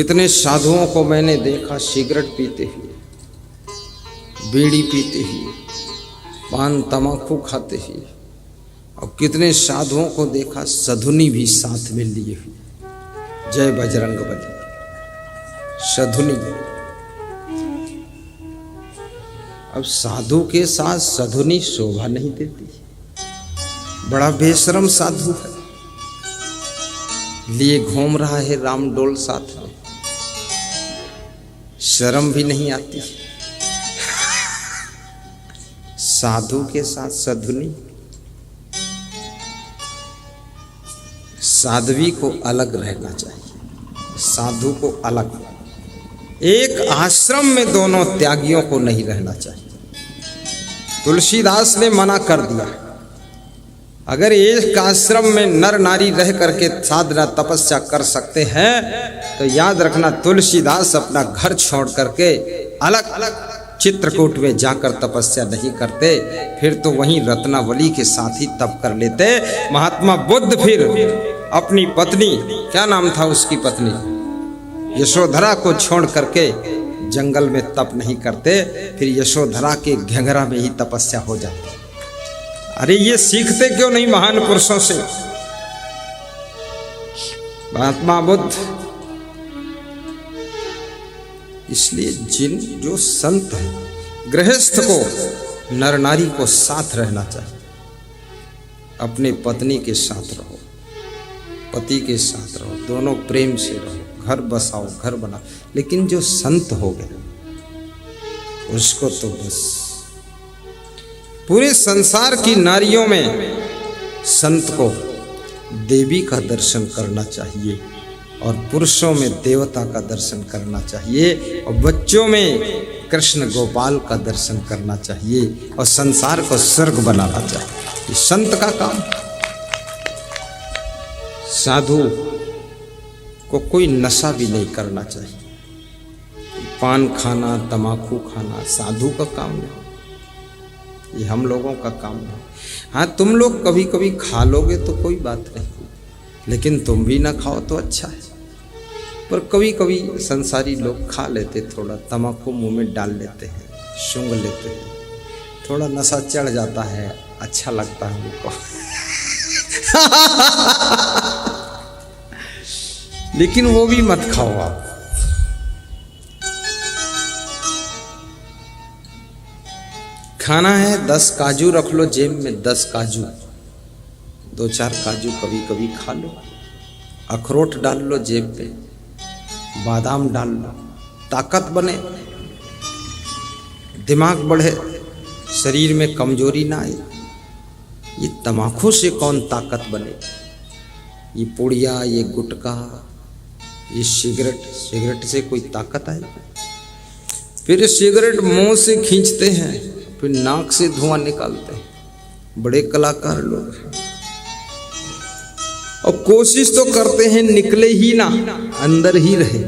कितने साधुओं को मैंने देखा सिगरेट पीते हुए, बीड़ी पीते हुए, पान तमाकू खाते हुए, और कितने साधुओं को देखा सधुनी भी साथ में लिए हुए। जय बजरंगबली। सधुनी, अब साधु के साथ सधुनी शोभा नहीं देती। बड़ा बेशरम साधु है, लिए घूम रहा है रामडोल साथ में, शर्म भी नहीं आती। साधु के साथ सधुनी। साध्वी को अलग रहना चाहिए, साधु को अलग। एक आश्रम में दोनों त्यागियों को नहीं रहना चाहिए। तुलसीदास ने मना कर दिया, अगर एक आश्रम में नर नारी रह करके साधना तपस्या कर सकते हैं तो याद रखना, तुलसीदास अपना घर छोड़ करके अलग अलग चित्रकूट में जाकर तपस्या नहीं करते, फिर तो वहीं रत्नावली के साथ ही तप कर लेते। महात्मा बुद्ध फिर अपनी पत्नी, क्या नाम था उसकी पत्नी, यशोधरा को छोड़ करके जंगल में तप नहीं करते, फिर यशोधरा के घेंघरा में ही तपस्या हो जाती। अरे ये सीखते क्यों नहीं महान पुरुषों से? महात्मा बुद्ध। इसलिए जो संत है, गृहस्थ को, नर नारी को साथ रहना चाहिए। अपने पत्नी के साथ रहो, पति के साथ रहो, दोनों प्रेम से रहो, घर बसाओ, घर बनाओ। लेकिन जो संत हो गए उसको तो बस पूरे संसार की नारियों में संत को देवी का दर्शन करना चाहिए, और पुरुषों में देवता का दर्शन करना चाहिए, और बच्चों में कृष्ण गोपाल का दर्शन करना चाहिए, और संसार को स्वर्ग बनाना चाहिए। ये संत का काम। साधु को कोई नशा भी नहीं करना चाहिए। पान खाना, तमाकू खाना साधु का काम नहीं, ये हम लोगों का काम नहीं। हाँ, तुम लोग कभी कभी खा लोगे तो कोई बात नहीं, लेकिन तुम भी ना खाओ तो अच्छा है। पर कभी कभी संसारी लोग खा लेते, थोड़ा तमाकू मुंह में डाल लेते हैं, सूंघ लेते हैं, थोड़ा नशा चढ़ जाता है, अच्छा लगता है उनको। लेकिन वो भी मत खाओ आप। खाना है 10 काजू रख लो जेब में, 10 काजू, 2-4 काजू कभी कभी खा लो। अखरोट डाल लो जेब पे, बादाम डाल लो, ताकत बने, दिमाग बढ़े, शरीर में कमजोरी ना आए। ये तमाकू से कौन ताकत बने? ये पुड़िया, ये गुटखा, ये सिगरेट से कोई ताकत आए? फिर सिगरेट मुंह से खींचते हैं, फिर नाक से धुआं निकालते हैं। बड़े कलाकार लोग हैं, और कोशिश तो करते हैं निकले ही ना, अंदर ही रहे,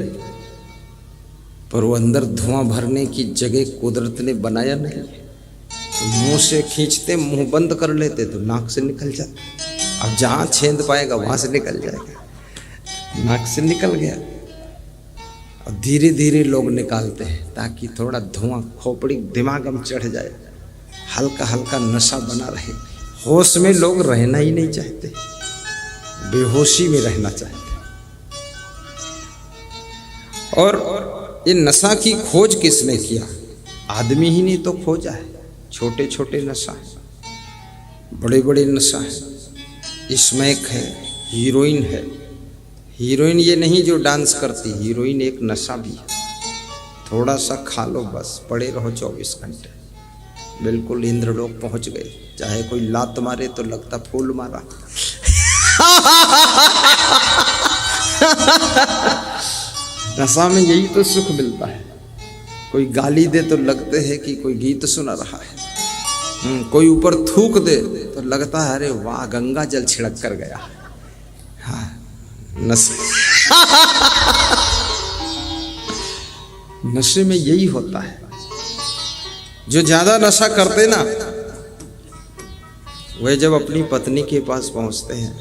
पर वो अंदर धुआं भरने की जगह कुदरत ने बनाया नहीं। तो मुंह से खींचते, मुंह बंद कर लेते तो नाक से निकल जाता। अब जहां छेद पाएगा वहां से निकल जाएगा। नाक से निकल गया, और धीरे धीरे लोग निकालते हैं ताकि थोड़ा धुआं खोपड़ी दिमाग में चढ़ जाए, हल्का हल्का नशा बना रहे। होश में लोग रहना ही नहीं चाहते, बेहोशी में रहना चाहते। और ये नशा की खोज किसने किया? आदमी ही नहीं तो खोजा है। छोटे छोटे नशा है, बड़े बड़े नशा है। स्मैक है, हीरोइन है। हीरोइन ये नहीं जो डांस करती, हीरोइन एक नशा भी है। थोड़ा सा खा लो बस, पड़े रहो 24 घंटे, बिल्कुल इंद्रलोक पहुंच गए। चाहे कोई लात मारे तो लगता फूल मारा। नशा में यही तो सुख मिलता है। कोई गाली दे तो लगते है कि कोई गीत सुना रहा है। कोई ऊपर थूक दे तो लगता है अरे वाह, गंगा जल छिड़क कर गया। हाँ, नशे में यही होता है। जो ज्यादा नशा करते ना, वह जब अपनी पत्नी के पास पहुंचते हैं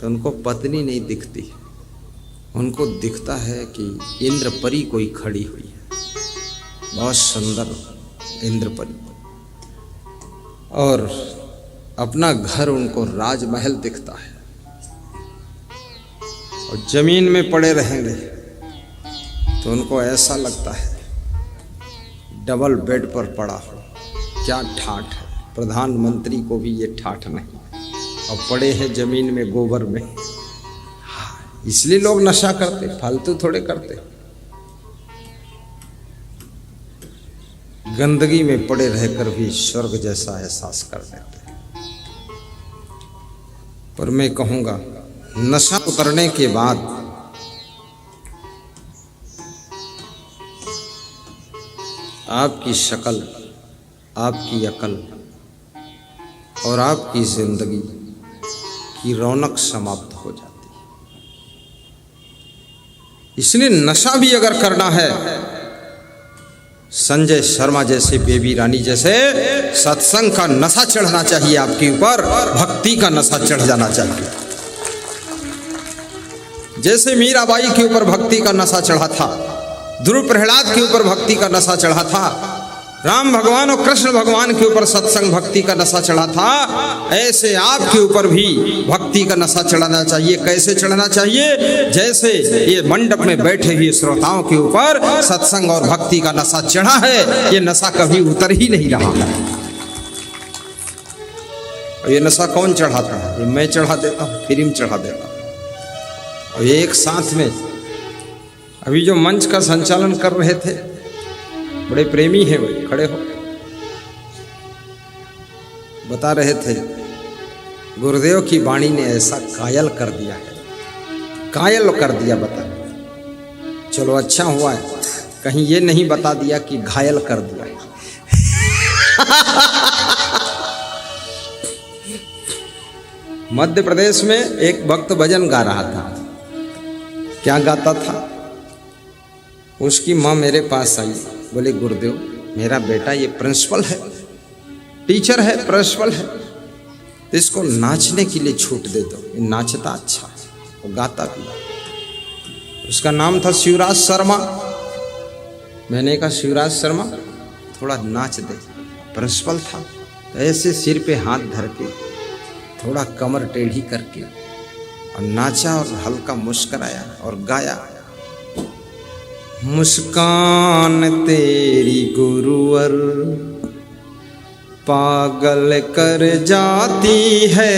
तो उनको पत्नी नहीं दिखती, उनको दिखता है कि इंद्रपरी कोई खड़ी हुई है, बहुत सुंदर इंद्रपरी, और अपना घर उनको राजमहल दिखता है। और जमीन में पड़े रहेंगे तो उनको ऐसा लगता है डबल बेड पर पड़ा हो। क्या ठाठ है, प्रधानमंत्री को भी ये ठाठ नहीं, और पड़े हैं जमीन में गोबर में। इसलिए लोग नशा करते, फालतू थोड़े करते। गंदगी में पड़े रहकर भी स्वर्ग जैसा एहसास कर लेते। पर मैं कहूंगा नशा उतरने के बाद आपकी शक्ल, आपकी अकल और आपकी जिंदगी की रौनक समाप्त हो जाती है। इसलिए नशा भी अगर करना है, संजय शर्मा जैसे, बेबी रानी जैसे सत्संग का नशा चढ़ना चाहिए आपके ऊपर, भक्ति का नशा चढ़ जाना चाहिए। जैसे मीराबाई के ऊपर भक्ति का नशा चढ़ा था, ध्रुव प्रहलाद के ऊपर भक्ति का नशा चढ़ा था, राम भगवान और कृष्ण भगवान के ऊपर सत्संग भक्ति का नशा चढ़ा था, ऐसे आपके ऊपर भी भक्ति का नशा चढ़ाना चाहिए। कैसे चढ़ना चाहिए? जैसे ये मंडप में बैठे हुए श्रोताओं के ऊपर सत्संग और भक्ति का नशा चढ़ा है, ये नशा कभी उतर ही नहीं रहा है। और ये नशा कौन चढ़ाता है? ये मैं चढ़ा देता हूँ, फिल्म चढ़ा देता हूँ। और एक साथ में अभी जो मंच का संचालन कर रहे थे, बड़े प्रेमी हैं भाई, खड़े हो, बता रहे थे गुरुदेव की वाणी ने ऐसा कायल कर दिया है, कायल कर दिया। बता, चलो अच्छा हुआ है, कहीं ये नहीं बता दिया कि घायल कर दिया है। मध्य प्रदेश में एक भक्त भजन गा रहा था। क्या गाता था? उसकी माँ मेरे पास आई, बोले गुरुदेव मेरा बेटा ये प्रिंसिपल है, टीचर है, प्रिंसिपल है, तो इसको नाचने के लिए छूट दे दो, ये नाचता अच्छा है, वो गाता भी। उसका नाम था शिवराज शर्मा। मैंने कहा शिवराज शर्मा थोड़ा नाच दे। प्रिंसिपल था, तो ऐसे सिर पे हाथ धर के थोड़ा कमर टेढ़ी करके और नाचा और हल्का मुस्कराया और गाया, मुस्कान तेरी गुरुवर पागल कर जाती है,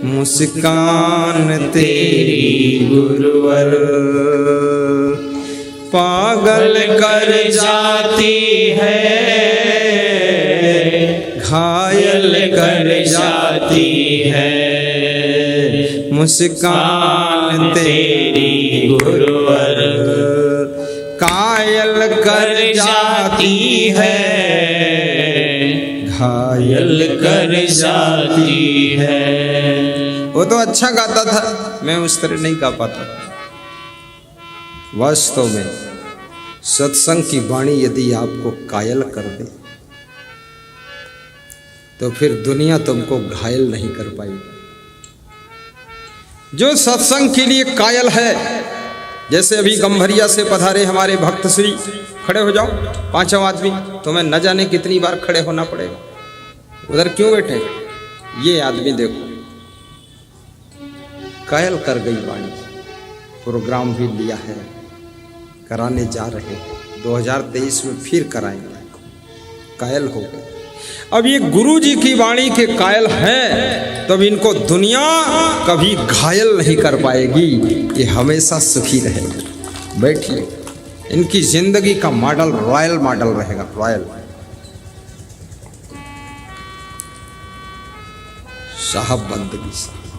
मुस्कान तेरी गुरुवर पागल कर जाती है, घायल कर जाती है, मुस्कान तेरी गुरुवर कायल कर जाती है, घायल कर जाती है। वो तो अच्छा गाता था, मैं उस तरह नहीं गा पाता। वास्तव में सत्संग की वाणी यदि आपको कायल कर दे तो फिर दुनिया तुमको घायल नहीं कर पाएगी। जो सत्संग के लिए कायल है, जैसे अभी गंभरिया से पधारे हमारे भक्त श्री, खड़े हो जाओ पांचों आदमी, तुम्हें न जाने कितनी बार खड़े होना पड़ेगा। उधर क्यों बैठे? ये आदमी देखो कायल कर गई वाणी। प्रोग्राम भी लिया है, कराने जा रहे हैं, 2023 में फिर कराएंगे, कायल हो गए। अब ये गुरु जी की वाणी के कायल हैं, तब इनको दुनिया कभी घायल नहीं कर पाएगी, ये हमेशा सुखी रहेंगे। बैठिए, इनकी जिंदगी का मॉडल रॉयल मॉडल रहेगा, रॉयल। साहब बंदगी साहब,